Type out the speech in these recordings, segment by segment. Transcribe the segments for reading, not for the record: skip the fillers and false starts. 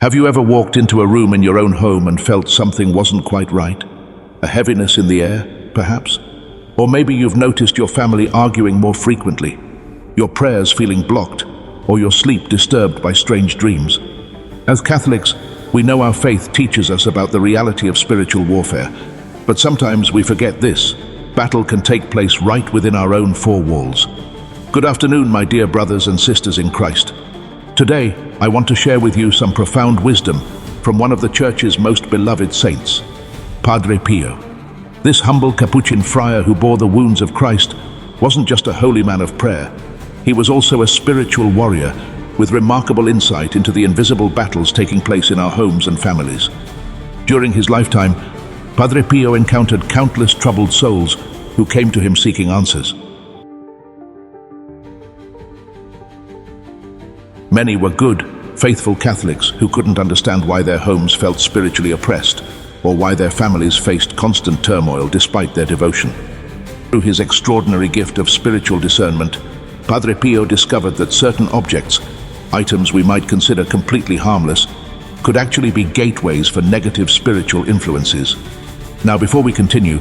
Have you ever walked into a room in your own home and felt something wasn't quite right? A heaviness in the air, perhaps? Or maybe you've noticed your family arguing more frequently, your prayers feeling blocked, or your sleep disturbed by strange dreams. As Catholics, we know our faith teaches us about the reality of spiritual warfare, but sometimes we forget this. Battle can take place right within our own four walls. Good afternoon, my dear brothers and sisters in Christ. Today, I want to share with you some profound wisdom from one of the Church's most beloved saints, Padre Pio. This humble Capuchin friar who bore the wounds of Christ wasn't just a holy man of prayer. He was also a spiritual warrior with remarkable insight into the invisible battles taking place in our homes and families. During his lifetime, Padre Pio encountered countless troubled souls who came to him seeking answers. Many were good, faithful Catholics who couldn't understand why their homes felt spiritually oppressed or why their families faced constant turmoil despite their devotion. Through his extraordinary gift of spiritual discernment, Padre Pio discovered that certain objects, items we might consider completely harmless, could actually be gateways for negative spiritual influences. Now, before we continue,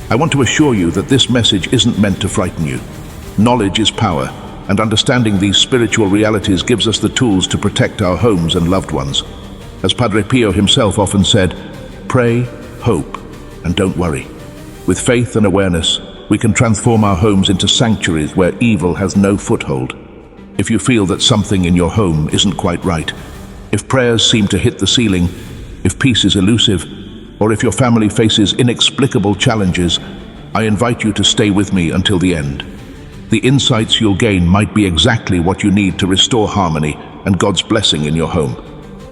I want to assure you that this message isn't meant to frighten you. Knowledge is power, and understanding these spiritual realities gives us the tools to protect our homes and loved ones. As Padre Pio himself often said, pray, hope, and don't worry. With faith and awareness, we can transform our homes into sanctuaries where evil has no foothold. If you feel that something in your home isn't quite right, if prayers seem to hit the ceiling, if peace is elusive, or if your family faces inexplicable challenges, I invite you to stay with me until the end. The insights you'll gain might be exactly what you need to restore harmony and God's blessing in your home.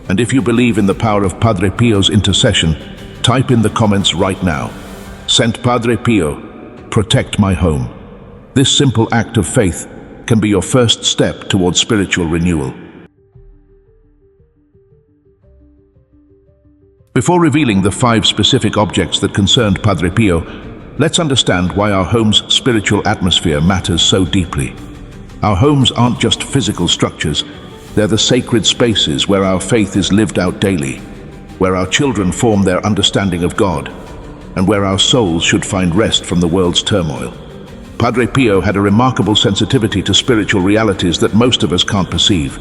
And if you believe in the power of Padre Pio's intercession, type in the comments right now, "Saint Padre Pio, protect my home." This simple act of faith can be your first step towards spiritual renewal. Before revealing the 5 specific objects that concerned Padre Pio, let's understand why our home's spiritual atmosphere matters so deeply. Our homes aren't just physical structures, they're the sacred spaces where our faith is lived out daily, where our children form their understanding of God, and where our souls should find rest from the world's turmoil. Padre Pio had a remarkable sensitivity to spiritual realities that most of us can't perceive.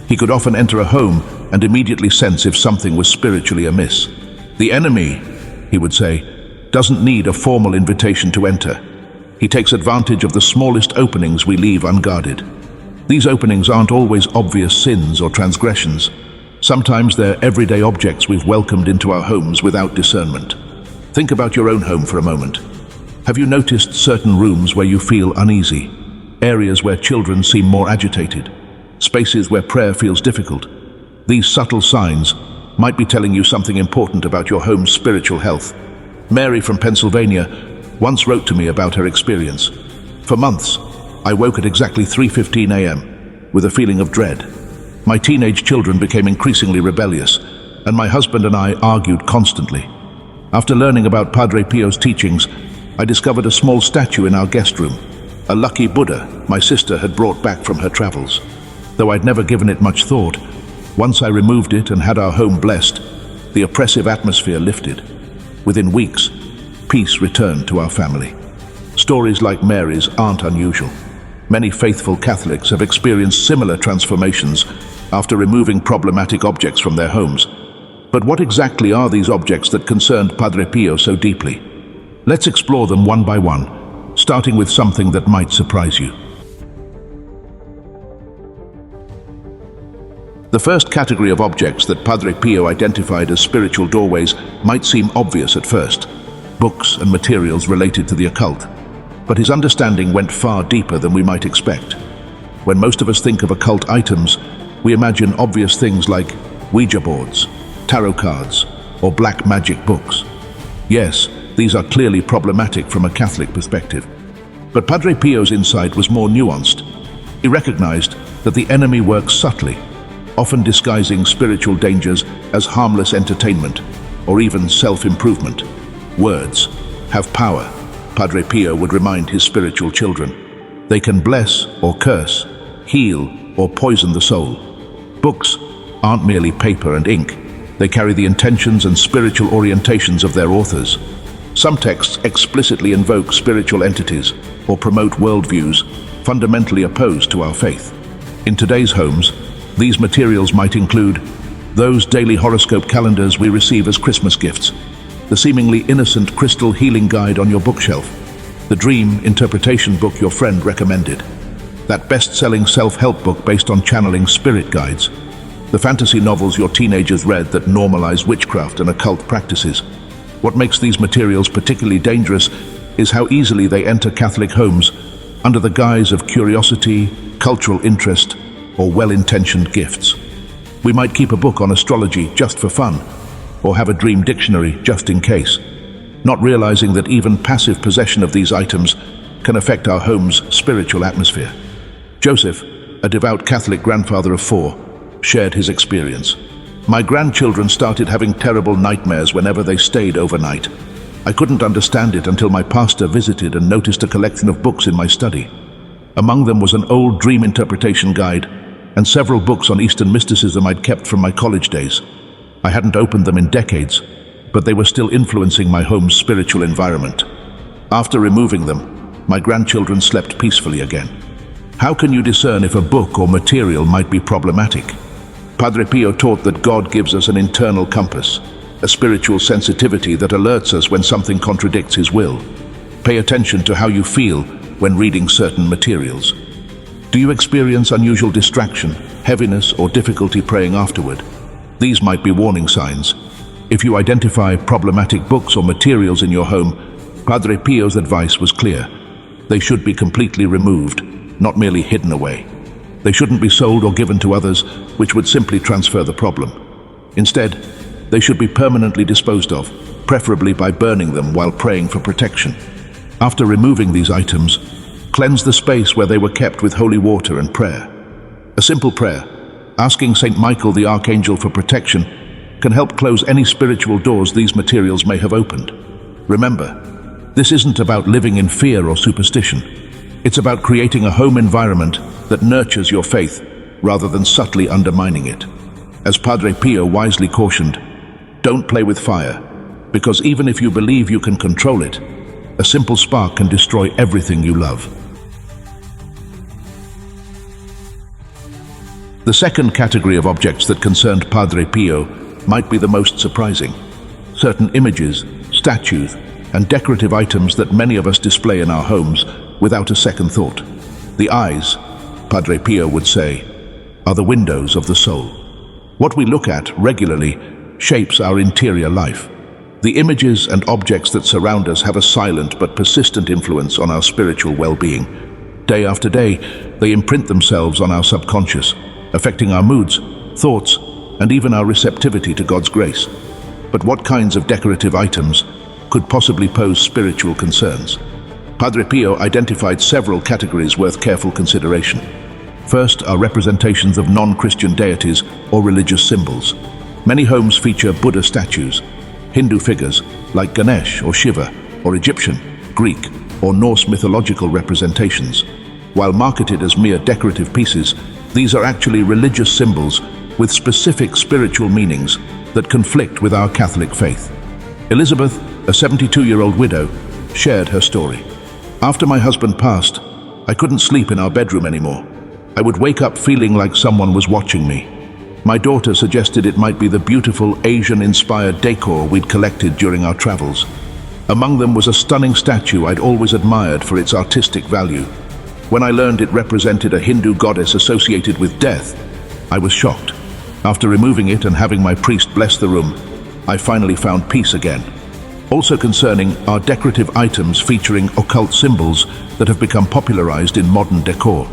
He could often enter a home and immediately sense if something was spiritually amiss. The enemy, he would say, doesn't need a formal invitation to enter. He takes advantage of the smallest openings we leave unguarded. These openings aren't always obvious sins or transgressions. Sometimes they're everyday objects we've welcomed into our homes without discernment. Think about your own home for a moment. Have you noticed certain rooms where you feel uneasy? Areas where children seem more agitated? Spaces where prayer feels difficult? These subtle signs might be telling you something important about your home's spiritual health. Mary from Pennsylvania once wrote to me about her experience. For months, I woke at exactly 3:15 a.m. with a feeling of dread. My teenage children became increasingly rebellious, and my husband and I argued constantly. After learning about Padre Pio's teachings, I discovered a small statue in our guest room, a lucky Buddha my sister had brought back from her travels. Though I'd never given it much thought, once I removed it and had our home blessed, the oppressive atmosphere lifted. Within weeks, peace returned to our family. Stories like Mary's aren't unusual. Many faithful Catholics have experienced similar transformations after removing problematic objects from their homes. But what exactly are these objects that concerned Padre Pio so deeply? Let's explore them one by one, starting with something that might surprise you. The first category of objects that Padre Pio identified as spiritual doorways might seem obvious at first: books and materials related to the occult. But his understanding went far deeper than we might expect. When most of us think of occult items, we imagine obvious things like Ouija boards, tarot cards, or black magic books. Yes, these are clearly problematic from a Catholic perspective. But Padre Pio's insight was more nuanced. He recognized that the enemy works subtly, often disguising spiritual dangers as harmless entertainment or even self-improvement. Words have power, Padre Pio would remind his spiritual children. They can bless or curse, heal or poison the soul. Books aren't merely paper and ink. They carry the intentions and spiritual orientations of their authors. Some texts explicitly invoke spiritual entities or promote worldviews fundamentally opposed to our faith. In today's homes, these materials might include those daily horoscope calendars we receive as Christmas gifts, the seemingly innocent crystal healing guide on your bookshelf, the dream interpretation book your friend recommended, that best-selling self-help book based on channeling spirit guides, the fantasy novels your teenagers read that normalize witchcraft and occult practices. What makes these materials particularly dangerous is how easily they enter Catholic homes under the guise of curiosity, cultural interest, or well-intentioned gifts. We might keep a book on astrology just for fun, or have a dream dictionary just in case, not realizing that even passive possession of these items can affect our home's spiritual atmosphere. Joseph, a devout Catholic grandfather of 4, shared his experience. My grandchildren started having terrible nightmares whenever they stayed overnight. I couldn't understand it until my pastor visited and noticed a collection of books in my study. Among them was an old dream interpretation guide and several books on Eastern mysticism I'd kept from my college days. I hadn't opened them in decades, but they were still influencing my home's spiritual environment. After removing them, my grandchildren slept peacefully again. How can you discern if a book or material might be problematic? Padre Pio taught that God gives us an internal compass, a spiritual sensitivity that alerts us when something contradicts His will. Pay attention to how you feel when reading certain materials. Do you experience unusual distraction, heaviness, or difficulty praying afterward? These might be warning signs. If you identify problematic books or materials in your home, Padre Pio's advice was clear. They should be completely removed, not merely hidden away. They shouldn't be sold or given to others, which would simply transfer the problem. Instead, they should be permanently disposed of, preferably by burning them while praying for protection. After removing these items, cleanse the space where they were kept with holy water and prayer. A simple prayer, asking Saint Michael the Archangel for protection, can help close any spiritual doors these materials may have opened. Remember, this isn't about living in fear or superstition. It's about creating a home environment that nurtures your faith rather than subtly undermining it. As Padre Pio wisely cautioned, don't play with fire, because even if you believe you can control it, a simple spark can destroy everything you love. The second category of objects that concerned Padre Pio might be the most surprising. Certain images, statues, and decorative items that many of us display in our homes without a second thought. The eyes, Padre Pio would say, are the windows of the soul. What we look at regularly shapes our interior life. The images and objects that surround us have a silent but persistent influence on our spiritual well-being. Day after day, they imprint themselves on our subconscious, affecting our moods, thoughts, and even our receptivity to God's grace. But what kinds of decorative items could possibly pose spiritual concerns? Padre Pio identified several categories worth careful consideration. First are representations of non-Christian deities or religious symbols. Many homes feature Buddha statues, Hindu figures like Ganesh or Shiva, or Egyptian, Greek, or Norse mythological representations. While marketed as mere decorative pieces, these are actually religious symbols with specific spiritual meanings that conflict with our Catholic faith. Elizabeth, a 72-year-old widow, shared her story. After my husband passed, I couldn't sleep in our bedroom anymore. I would wake up feeling like someone was watching me. My daughter suggested it might be the beautiful Asian-inspired decor we'd collected during our travels. Among them was a stunning statue I'd always admired for its artistic value. When I learned it represented a Hindu goddess associated with death, I was shocked. After removing it and having my priest bless the room, I finally found peace again. Also concerning are decorative items featuring occult symbols that have become popularized in modern decor.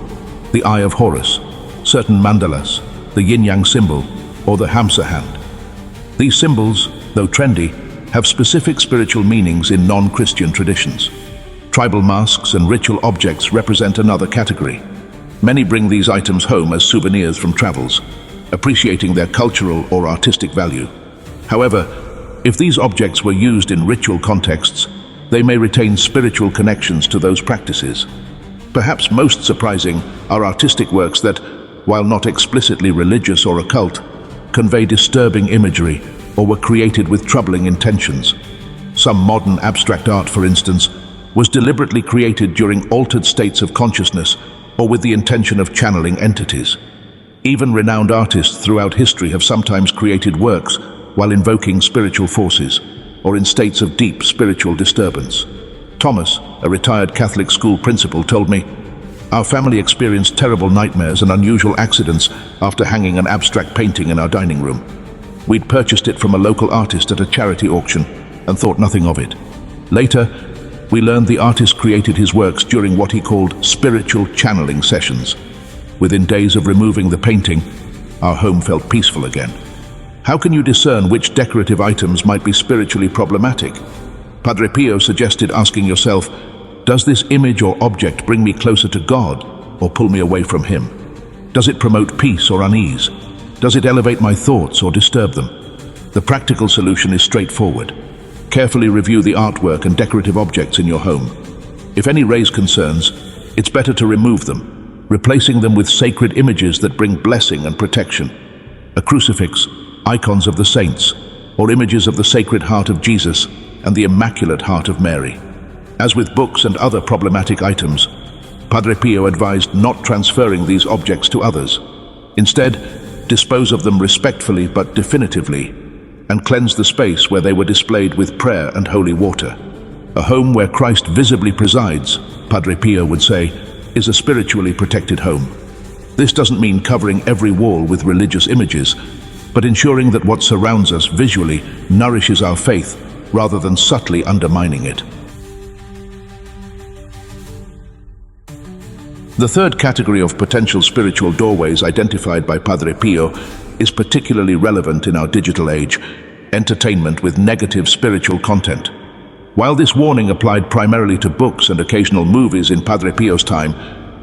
The Eye of Horus, certain mandalas, the yin-yang symbol, or the Hamsa hand. These symbols, though trendy, have specific spiritual meanings in non-Christian traditions. Tribal masks and ritual objects represent another category. Many bring these items home as souvenirs from travels, appreciating their cultural or artistic value. However, if these objects were used in ritual contexts, they may retain spiritual connections to those practices. Perhaps most surprising are artistic works that, while not explicitly religious or occult, convey disturbing imagery or were created with troubling intentions. Some modern abstract art, for instance, was deliberately created during altered states of consciousness or with the intention of channeling entities. Even renowned artists throughout history have sometimes created works while invoking spiritual forces or in states of deep spiritual disturbance. Thomas, a retired Catholic school principal, told me, "Our family experienced terrible nightmares and unusual accidents after hanging an abstract painting in our dining room. We'd purchased it from a local artist at a charity auction and thought nothing of it. Later, we learned the artist created his works during what he called spiritual channeling sessions. Within days of removing the painting, our home felt peaceful again." How can you discern which decorative items might be spiritually problematic? Padre Pio suggested asking yourself, does this image or object bring me closer to God or pull me away from Him? Does it promote peace or unease? Does it elevate my thoughts or disturb them? The practical solution is straightforward. Carefully review the artwork and decorative objects in your home. If any raise concerns, it's better to remove them, replacing them with sacred images that bring blessing and protection. A crucifix, icons of the saints, or images of the Sacred Heart of Jesus and the Immaculate Heart of Mary. As with books and other problematic items, Padre Pio advised not transferring these objects to others. Instead, dispose of them respectfully but definitively, and cleanse the space where they were displayed with prayer and holy water. A home where Christ visibly presides, Padre Pio would say, is a spiritually protected home. This doesn't mean covering every wall with religious images, but ensuring that what surrounds us visually nourishes our faith rather than subtly undermining it. The third category of potential spiritual doorways identified by Padre Pio is particularly relevant in our digital age: entertainment with negative spiritual content. While this warning applied primarily to books and occasional movies in Padre Pio's time,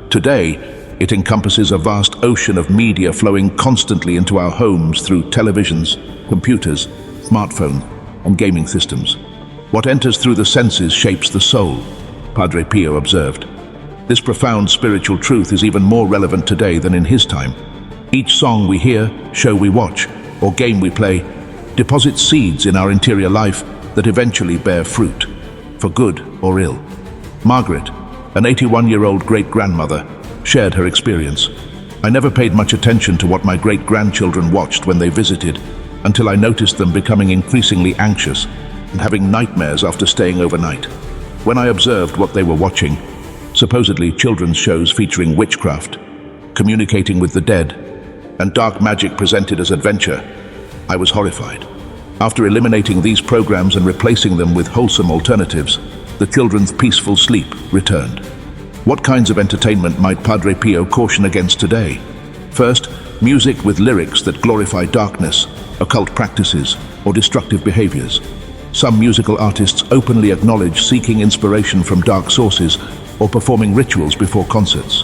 today it encompasses a vast ocean of media flowing constantly into our homes through televisions, computers, smartphones, and gaming systems. What enters through the senses shapes the soul, Padre Pio observed. This profound spiritual truth is even more relevant today than in his time. Each song we hear, show we watch, or game we play deposits seeds in our interior life that eventually bear fruit, for good or ill. Margaret, an 81-year-old great-grandmother, shared her experience. "I never paid much attention to what my great-grandchildren watched when they visited, until I noticed them becoming increasingly anxious and having nightmares after staying overnight. When I observed what they were watching, supposedly children's shows featuring witchcraft, communicating with the dead, and dark magic presented as adventure, I was horrified. After eliminating these programs and replacing them with wholesome alternatives, the children's peaceful sleep returned." What kinds of entertainment might Padre Pio caution against today? First, music with lyrics that glorify darkness, occult practices, or destructive behaviors. Some musical artists openly acknowledge seeking inspiration from dark sources or performing rituals before concerts.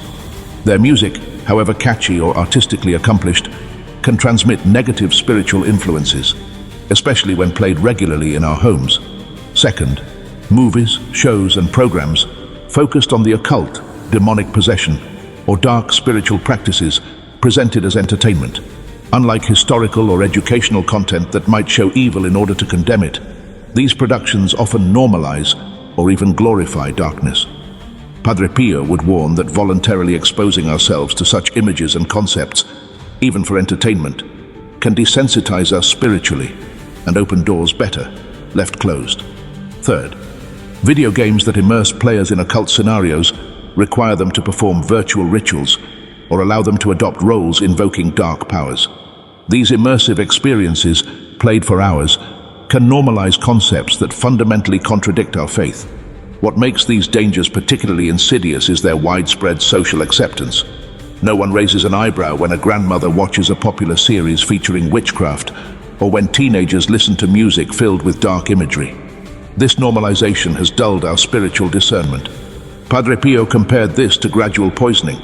Their music, however catchy or artistically accomplished, can transmit negative spiritual influences, especially when played regularly in our homes. Second, movies, shows, and programs focused on the occult, demonic possession, or dark spiritual practices presented as entertainment. Unlike historical or educational content that might show evil in order to condemn it, these productions often normalize or even glorify darkness. Padre Pio would warn that voluntarily exposing ourselves to such images and concepts, even for entertainment, can desensitize us spiritually and open doors better left closed. Third, video games that immerse players in occult scenarios require them to perform virtual rituals or allow them to adopt roles invoking dark powers. These immersive experiences, played for hours, can normalize concepts that fundamentally contradict our faith. What makes these dangers particularly insidious is their widespread social acceptance. No one raises an eyebrow when a grandmother watches a popular series featuring witchcraft, or when teenagers listen to music filled with dark imagery. This normalization has dulled our spiritual discernment. Padre Pio compared this to gradual poisoning.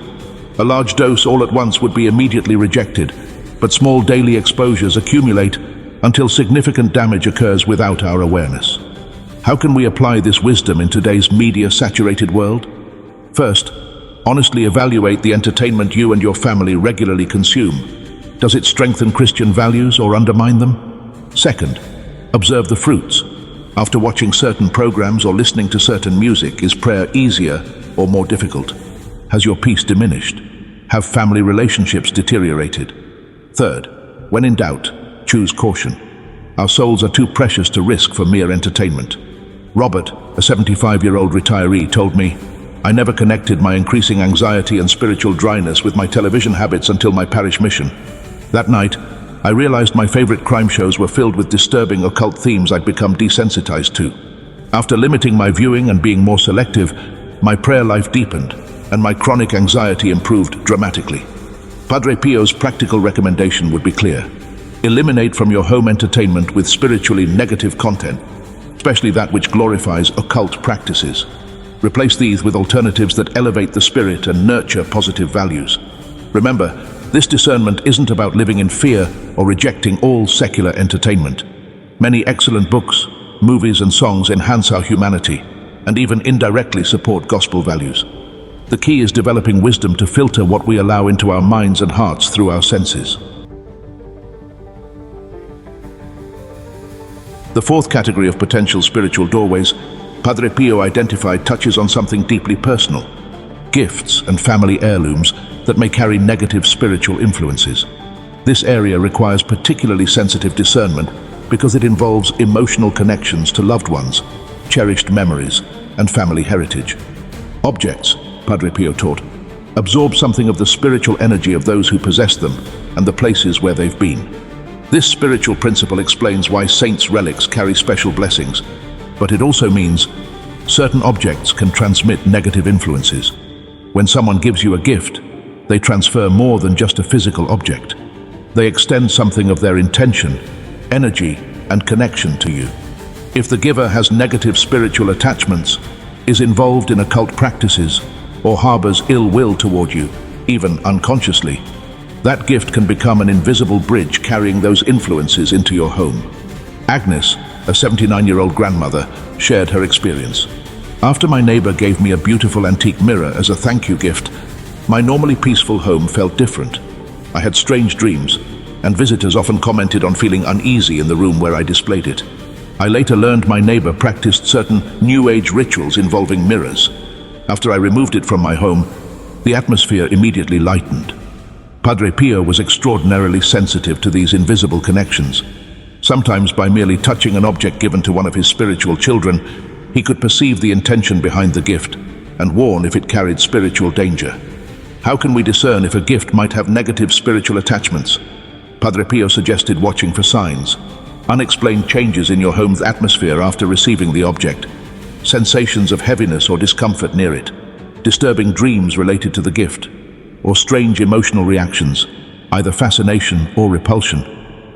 A large dose all at once would be immediately rejected, but small daily exposures accumulate until significant damage occurs without our awareness. How can we apply this wisdom in today's media-saturated world? First, honestly evaluate the entertainment you and your family regularly consume. Does it strengthen Christian values or undermine them? Second, observe the fruits. After watching certain programs or listening to certain music, is prayer easier or more difficult? Has your peace diminished? Have family relationships deteriorated? Third, when in doubt, choose caution. Our souls are too precious to risk for mere entertainment. Robert, a 75-year-old retiree, told me, "I never connected my increasing anxiety and spiritual dryness with my television habits until my parish mission. That night, I realized my favorite crime shows were filled with disturbing occult themes I'd become desensitized to. After limiting my viewing and being more selective, my prayer life deepened, and my chronic anxiety improved dramatically." Padre Pio's practical recommendation would be clear. Eliminate from your home entertainment with spiritually negative content, especially that which glorifies occult practices. Replace these with alternatives that elevate the spirit and nurture positive values. Remember, this discernment isn't about living in fear or rejecting all secular entertainment. Many excellent books, movies, and songs enhance our humanity and even indirectly support gospel values. The key is developing wisdom to filter what we allow into our minds and hearts through our senses. The fourth category of potential spiritual doorways Padre Pio identified touches on something deeply personal: gifts and family heirlooms that may carry negative spiritual influences. This area requires particularly sensitive discernment because it involves emotional connections to loved ones, cherished memories, and family heritage. Objects, Padre Pio taught, absorb something of the spiritual energy of those who possess them and the places where they've been. This spiritual principle explains why saints' relics carry special blessings, but it also means certain objects can transmit negative influences. When someone gives you a gift, they transfer more than just a physical object. They extend something of their intention, energy, and connection to you. If the giver has negative spiritual attachments, is involved in occult practices, or harbors ill will toward you, even unconsciously, that gift can become an invisible bridge carrying those influences into your home. Agnes, a 79-year-old grandmother, shared her experience. "After my neighbor gave me a beautiful antique mirror as a thank you gift, my normally peaceful home felt different. I had strange dreams, and visitors often commented on feeling uneasy in the room where I displayed it. I later learned my neighbor practiced certain New Age rituals involving mirrors. After I removed it from my home, the atmosphere immediately lightened." Padre Pio was extraordinarily sensitive to these invisible connections. Sometimes by merely touching an object given to one of his spiritual children, he could perceive the intention behind the gift and warn if it carried spiritual danger. How can we discern if a gift might have negative spiritual attachments? Padre Pio suggested watching for signs: unexplained changes in your home's atmosphere after receiving the object, sensations of heaviness or discomfort near it, disturbing dreams related to the gift, or strange emotional reactions, either fascination or repulsion,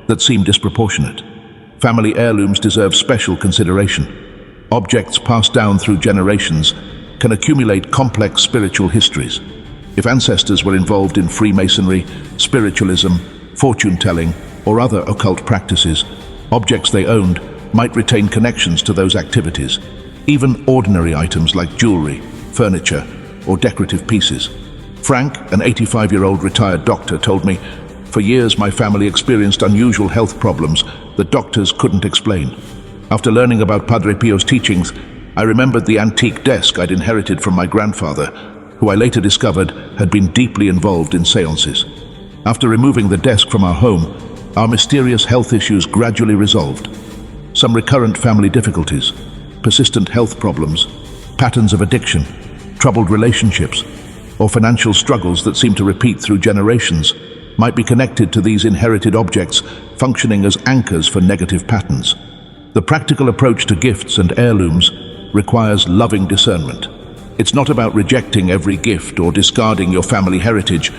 that seem disproportionate. Family heirlooms deserve special consideration. Objects passed down through generations can accumulate complex spiritual histories. If ancestors were involved in Freemasonry, spiritualism, fortune-telling, or other occult practices, objects they owned might retain connections to those activities, even ordinary items like jewelry, furniture, or decorative pieces. Frank, an 85-year-old retired doctor, told me, "For years my family experienced unusual health problems that doctors couldn't explain. After learning about Padre Pio's teachings, I remembered the antique desk I'd inherited from my grandfather, who I later discovered had been deeply involved in seances. After removing the desk from our home, our mysterious health issues gradually resolved. Some recurrent family difficulties, persistent health problems, patterns of addiction, troubled relationships, or financial struggles that seem to repeat through generations might be connected to these inherited objects functioning as anchors for negative patterns. The practical approach to gifts and heirlooms requires loving discernment. It's not about rejecting every gift or discarding your family heritage,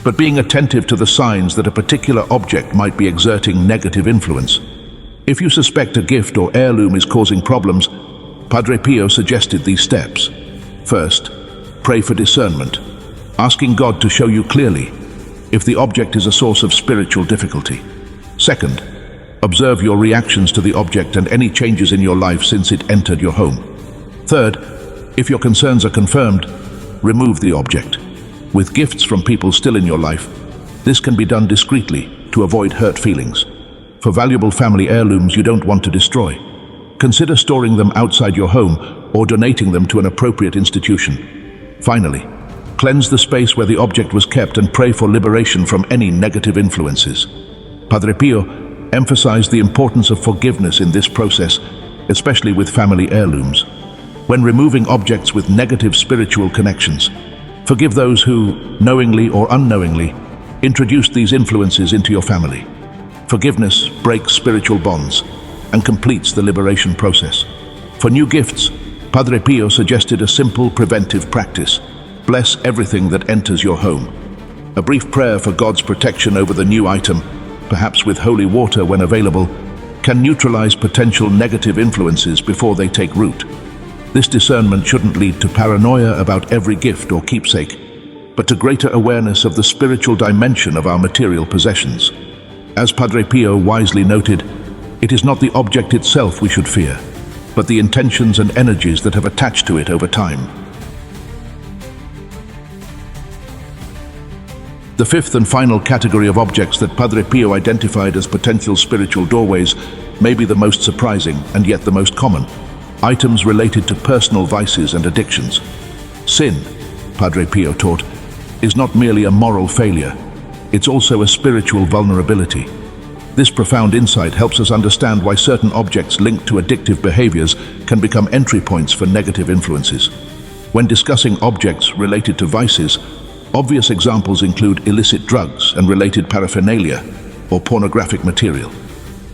but being attentive to the signs that a particular object might be exerting negative influence. If you suspect a gift or heirloom is causing problems, Padre Pio suggested these steps. First, pray for discernment, asking God to show you clearly if the object is a source of spiritual difficulty. Second, observe your reactions to the object and any changes in your life since it entered your home. Third, if your concerns are confirmed, remove the object. With gifts from people still in your life, This can be done discreetly to avoid hurt feelings. For valuable family heirlooms you don't want to destroy, consider storing them outside your home or donating them to an appropriate institution. Finally, cleanse the space where the object was kept and pray for liberation from any negative influences. Padre Pio emphasized the importance of forgiveness in this process, especially with family heirlooms. When removing objects with negative spiritual connections, forgive those who, knowingly or unknowingly, introduced these influences into your family. Forgiveness breaks spiritual bonds and completes the liberation process. For new gifts, Padre Pio suggested a simple preventive practice. Bless everything that enters your home. A brief prayer for God's protection over the new item, perhaps with holy water when available, can neutralize potential negative influences before they take root. This discernment shouldn't lead to paranoia about every gift or keepsake, but to greater awareness of the spiritual dimension of our material possessions. As Padre Pio wisely noted, it is not the object itself we should fear, but the intentions and energies that have attached to it over time. The fifth and final category of objects that Padre Pio identified as potential spiritual doorways may be the most surprising and yet the most common: items related to personal vices and addictions. Sin, Padre Pio taught, is not merely a moral failure, it's also a spiritual vulnerability. This profound insight helps us understand why certain objects linked to addictive behaviors can become entry points for negative influences. When discussing objects related to vices, obvious examples include illicit drugs and related paraphernalia or pornographic material.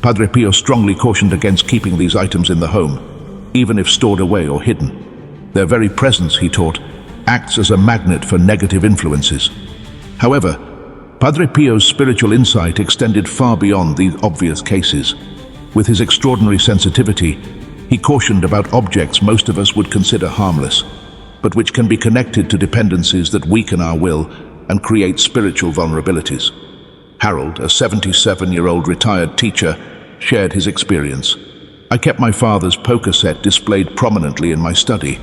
Padre Pio strongly cautioned against keeping these items in the home, even if stored away or hidden. Their very presence, he taught, acts as a magnet for negative influences. However, Padre Pio's spiritual insight extended far beyond these obvious cases. With his extraordinary sensitivity, he cautioned about objects most of us would consider harmless, but which can be connected to dependencies that weaken our will and create spiritual vulnerabilities. Harold, a 77-year-old retired teacher, shared his experience. I kept my father's poker set displayed prominently in my study,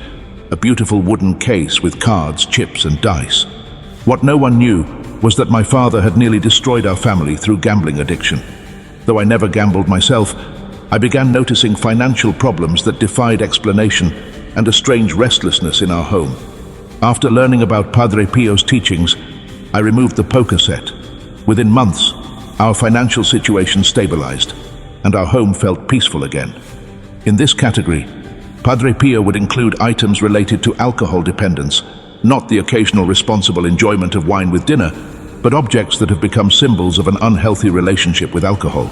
a beautiful wooden case with cards, chips, and dice. What no one knew was that my father had nearly destroyed our family through gambling addiction. Though I never gambled myself, I began noticing financial problems that defied explanation and a strange restlessness in our home. After learning about Padre Pio's teachings, I removed the poker set. Within months, our financial situation stabilized, and our home felt peaceful again. In this category, Padre Pio would include items related to alcohol dependence, not the occasional responsible enjoyment of wine with dinner, but objects that have become symbols of an unhealthy relationship with alcohol.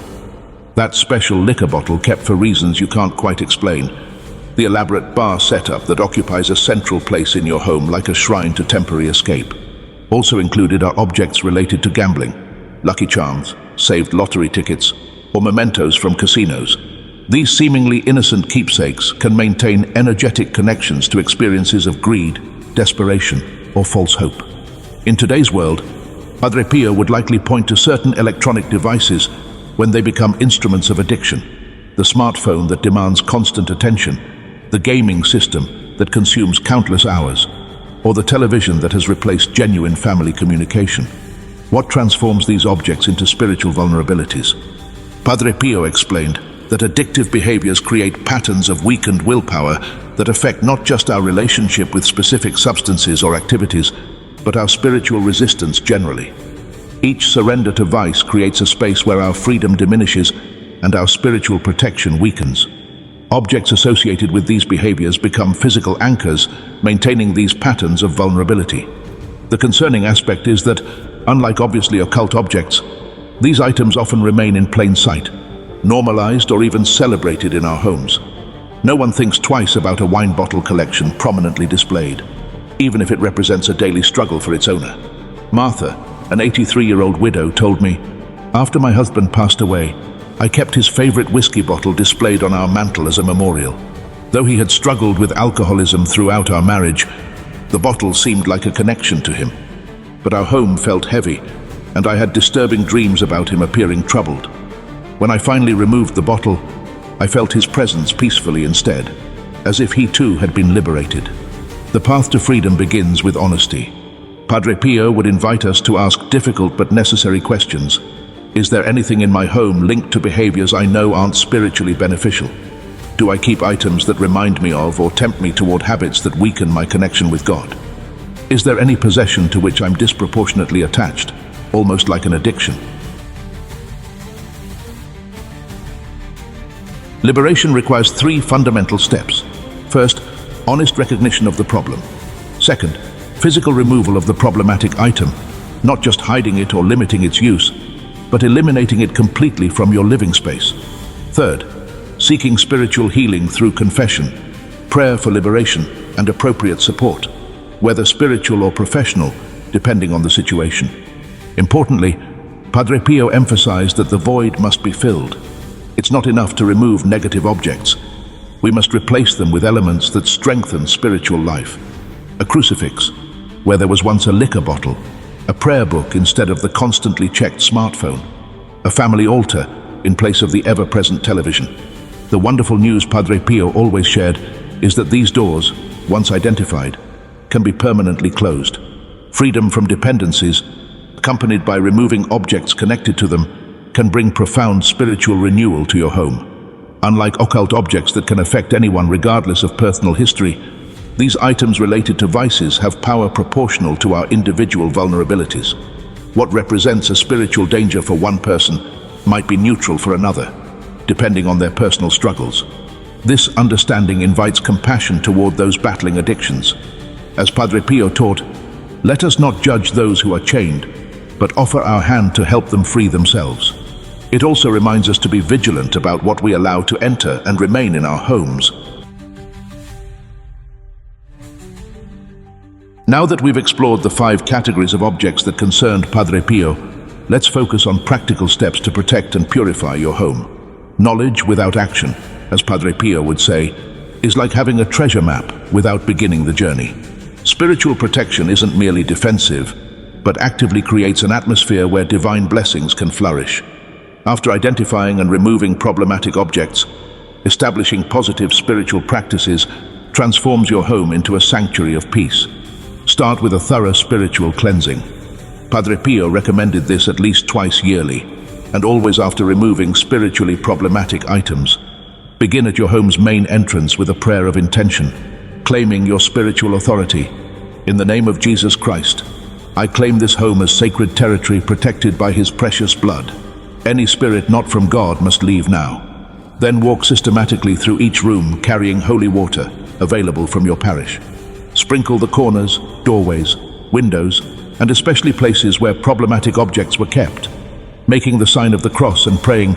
That special liquor bottle kept for reasons you can't quite explain, the elaborate bar setup that occupies a central place in your home like a shrine to temporary escape. Also included are objects related to gambling, Lucky Charms, saved lottery tickets, or mementos from casinos. These seemingly innocent keepsakes can maintain energetic connections to experiences of greed, desperation, or false hope. In today's world, Padre Pio would likely point to certain electronic devices when they become instruments of addiction: the smartphone that demands constant attention, the gaming system that consumes countless hours, or the television that has replaced genuine family communication. What transforms these objects into spiritual vulnerabilities? Padre Pio explained that addictive behaviors create patterns of weakened willpower that affect not just our relationship with specific substances or activities, but our spiritual resistance generally. Each surrender to vice creates a space where our freedom diminishes and our spiritual protection weakens. Objects associated with these behaviors become physical anchors, maintaining these patterns of vulnerability. The concerning aspect is that, unlike obviously occult objects, these items often remain in plain sight, normalized or even celebrated in our homes. No one thinks twice about a wine bottle collection prominently displayed, even if it represents a daily struggle for its owner. Martha, an 83-year-old widow, told me, "After my husband passed away, I kept his favorite whiskey bottle displayed on our mantel as a memorial. Though he had struggled with alcoholism throughout our marriage, the bottle seemed like a connection to him. But our home felt heavy, and I had disturbing dreams about him appearing troubled. When I finally removed the bottle, I felt his presence peacefully instead, as if he too had been liberated." The path to freedom begins with honesty. Padre Pio would invite us to ask difficult but necessary questions. Is there anything in my home linked to behaviors I know aren't spiritually beneficial? Do I keep items that remind me of or tempt me toward habits that weaken my connection with God? Is there any possession to which I'm disproportionately attached, almost like an addiction? Liberation requires 3 fundamental steps. First, honest recognition of the problem. Second, physical removal of the problematic item, not just hiding it or limiting its use, but eliminating it completely from your living space. Third, seeking spiritual healing through confession, prayer for liberation, and appropriate support, whether spiritual or professional, depending on the situation. Importantly, Padre Pio emphasized that the void must be filled. It's not enough to remove negative objects. We must replace them with elements that strengthen spiritual life. A crucifix, where there was once a liquor bottle, a prayer book instead of the constantly checked smartphone, a family altar in place of the ever-present television. The wonderful news Padre Pio always shared is that these doors, once identified, can be permanently closed. Freedom from dependencies, accompanied by removing objects connected to them, can bring profound spiritual renewal to your home. Unlike occult objects that can affect anyone regardless of personal history, these items related to vices have power proportional to our individual vulnerabilities. What represents a spiritual danger for one person might be neutral for another, depending on their personal struggles. This understanding invites compassion toward those battling addictions. As Padre Pio taught, let us not judge those who are chained, but offer our hand to help them free themselves. It also reminds us to be vigilant about what we allow to enter and remain in our homes. Now that we've explored the 5 categories of objects that concerned Padre Pio, let's focus on practical steps to protect and purify your home. Knowledge without action, as Padre Pio would say, is like having a treasure map without beginning the journey. Spiritual protection isn't merely defensive, but actively creates an atmosphere where divine blessings can flourish. After identifying and removing problematic objects, establishing positive spiritual practices transforms your home into a sanctuary of peace. Start with a thorough spiritual cleansing. Padre Pio recommended this at least twice yearly, and always after removing spiritually problematic items. Begin at your home's main entrance with a prayer of intention, claiming your spiritual authority. In the name of Jesus Christ, I claim this home as sacred territory protected by His precious blood. Any spirit not from God must leave now. Then walk systematically through each room carrying holy water available from your parish. Sprinkle the corners, doorways, windows, and especially places where problematic objects were kept, making the sign of the cross and praying,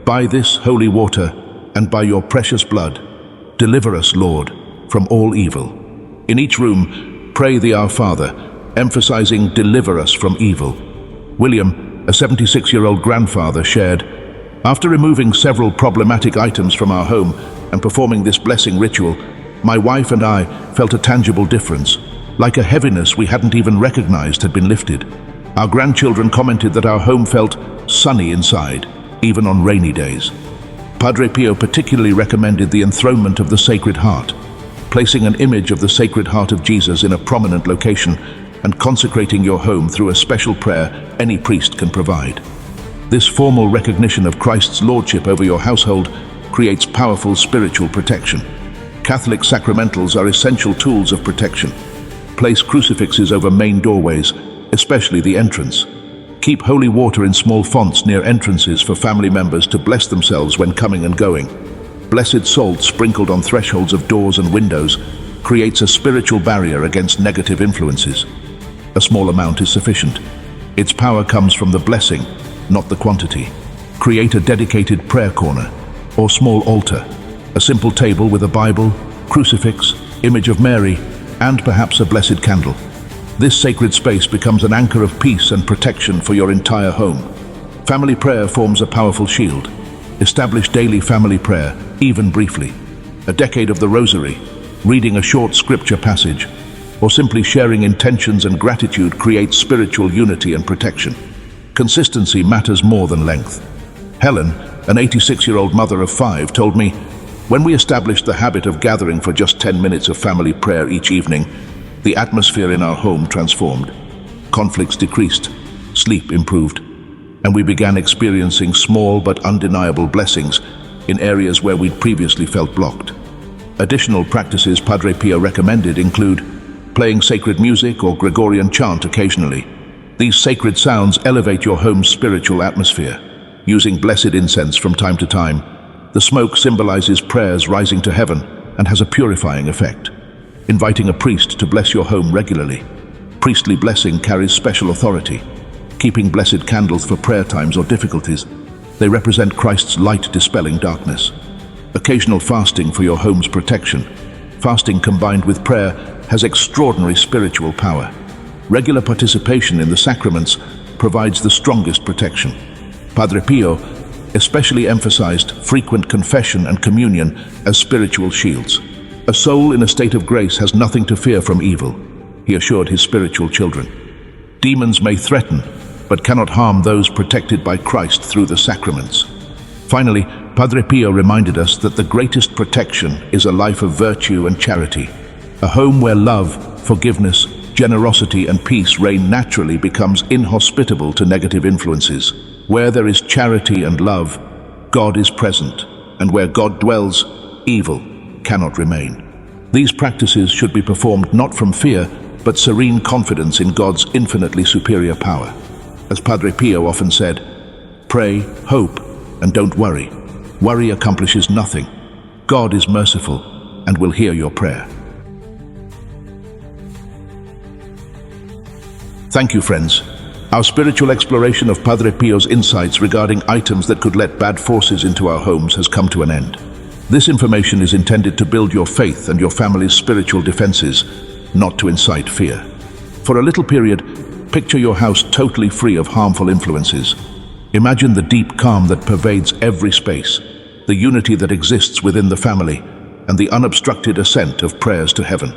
"By this holy water and by your precious blood, deliver us, Lord, from all evil." In each room, pray the Our Father, emphasizing "deliver us from evil." William, a 76-year-old grandfather, shared, "After removing several problematic items from our home and performing this blessing ritual, my wife and I felt a tangible difference, like a heaviness we hadn't even recognized had been lifted. Our grandchildren commented that our home felt sunny inside, even on rainy days." Padre Pio particularly recommended the enthronement of the Sacred Heart, placing an image of the Sacred Heart of Jesus in a prominent location and consecrating your home through a special prayer any priest can provide. This formal recognition of Christ's lordship over your household creates powerful spiritual protection. Catholic sacramentals are essential tools of protection. Place crucifixes over main doorways, especially the entrance. Keep holy water in small fonts near entrances for family members to bless themselves when coming and going. Blessed salt sprinkled on thresholds of doors and windows creates a spiritual barrier against negative influences. A small amount is sufficient. Its power comes from the blessing, not the quantity. Create a dedicated prayer corner or small altar, a simple table with a Bible, crucifix, image of Mary, and perhaps a blessed candle. This sacred space becomes an anchor of peace and protection for your entire home. Family prayer forms a powerful shield. Establish daily family prayer, even briefly. A decade of the Rosary, reading a short scripture passage, or simply sharing intentions and gratitude creates spiritual unity and protection. Consistency matters more than length. Helen, an 86-year-old mother of 5, told me, "When we established the habit of gathering for just 10 minutes of family prayer each evening, the atmosphere in our home transformed. conflicts decreased, sleep improved, and we began experiencing small but undeniable blessings in areas where we'd previously felt blocked. Additional practices Padre Pio recommended include playing sacred music or Gregorian chant occasionally. These sacred sounds elevate your home's spiritual atmosphere. Using blessed incense from time to time, the smoke symbolizes prayers rising to heaven and has a purifying effect. Inviting a priest to bless your home regularly. Priestly blessing carries special authority. Keeping blessed candles for prayer times or difficulties. They represent Christ's light dispelling darkness. Occasional fasting for your home's protection. Fasting combined with prayer has extraordinary spiritual power. Regular participation in the sacraments provides the strongest protection. Padre Pio especially emphasized frequent confession and communion as spiritual shields. A soul in a state of grace has nothing to fear from evil, he assured his spiritual children. Demons may threaten, but cannot harm those protected by Christ through the sacraments. Finally, Padre Pio reminded us that the greatest protection is a life of virtue and charity. A home where love, forgiveness, generosity and peace reign naturally becomes inhospitable to negative influences. Where there is charity and love, God is present, and where God dwells, evil cannot remain. These practices should be performed not from fear, but serene confidence in God's infinitely superior power. As Padre Pio often said, pray, hope, and don't worry. Worry accomplishes nothing. God is merciful and will hear your prayer. Thank you, friends. Our spiritual exploration of Padre Pio's insights regarding items that could let bad forces into our homes has come to an end. This information is intended to build your faith and your family's spiritual defenses, not to incite fear. For a little period, picture your house totally free of harmful influences. Imagine the deep calm that pervades every space, the unity that exists within the family, and the unobstructed ascent of prayers to heaven.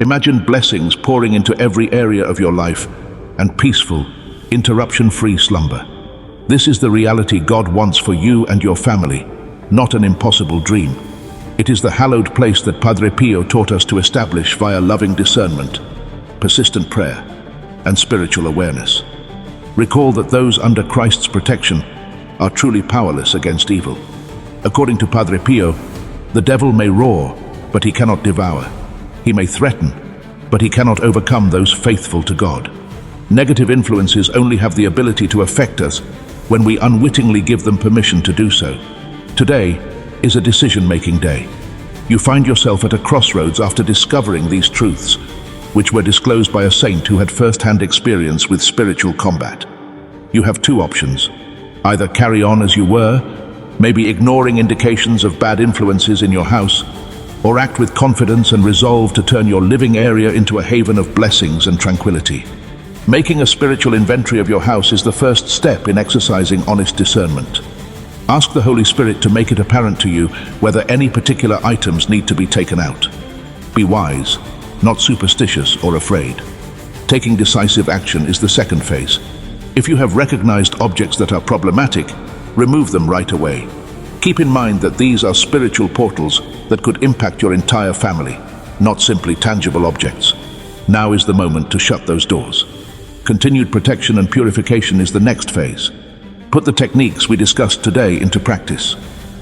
Imagine blessings pouring into every area of your life and peaceful, interruption-free slumber. This is the reality God wants for you and your family, not an impossible dream. It is the hallowed place that Padre Pio taught us to establish via loving discernment, persistent prayer, and spiritual awareness. Recall that those under Christ's protection are truly powerless against evil. According to Padre Pio, the devil may roar, but he cannot devour. He may threaten, but he cannot overcome those faithful to God. Negative influences only have the ability to affect us when we unwittingly give them permission to do so. Today is a decision-making day. You find yourself at a crossroads after discovering these truths, which were disclosed by a saint who had first-hand experience with spiritual combat. You have two options. Either carry on as you were, maybe ignoring indications of bad influences in your house, or act with confidence and resolve to turn your living area into a haven of blessings and tranquility. Making a spiritual inventory of your house is the first step in exercising honest discernment. Ask the Holy Spirit to make it apparent to you whether any particular items need to be taken out. Be wise, not superstitious or afraid. Taking decisive action is the second phase. If you have recognized objects that are problematic, remove them right away. Keep in mind that these are spiritual portals that could impact your entire family, not simply tangible objects. Now is the moment to shut those doors. Continued protection and purification is the next phase. Put the techniques we discussed today into practice.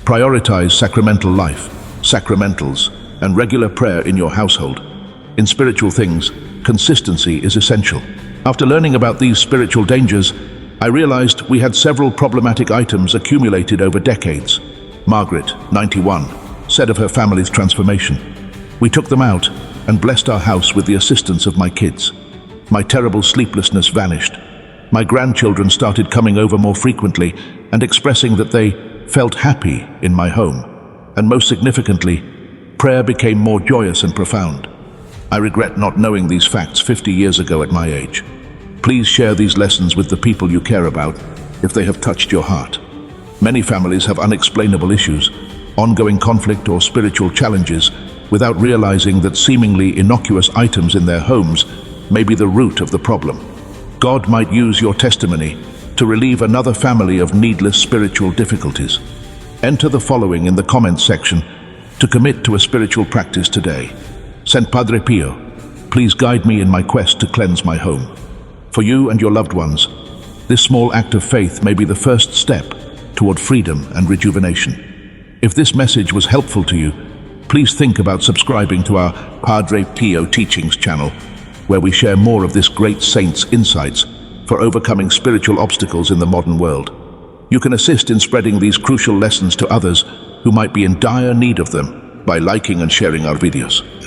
Prioritize sacramental life, sacramentals, and regular prayer in your household. In spiritual things, consistency is essential. After learning about these spiritual dangers, I realized we had several problematic items accumulated over decades. Margaret, 91, said of her family's transformation, "We took them out and blessed our house with the assistance of my kids. My terrible sleeplessness vanished. My grandchildren started coming over more frequently and expressing that they felt happy in my home. And most significantly, prayer became more joyous and profound. I regret not knowing these facts 50 years ago at my age. Please share these lessons with the people you care about if they have touched your heart." Many families have unexplainable issues, ongoing conflict or spiritual challenges, without realizing that seemingly innocuous items in their homes may be the root of the problem. God might use your testimony to relieve another family of needless spiritual difficulties. Enter the following in the comments section to commit to a spiritual practice today. Saint Padre Pio, please guide me in my quest to cleanse my home. For you and your loved ones, this small act of faith may be the first step toward freedom and rejuvenation. If this message was helpful to you, please think about subscribing to our Padre Pio Teachings channel, where we share more of this great saint's insights for overcoming spiritual obstacles in the modern world. You can assist in spreading these crucial lessons to others who might be in dire need of them by liking and sharing our videos.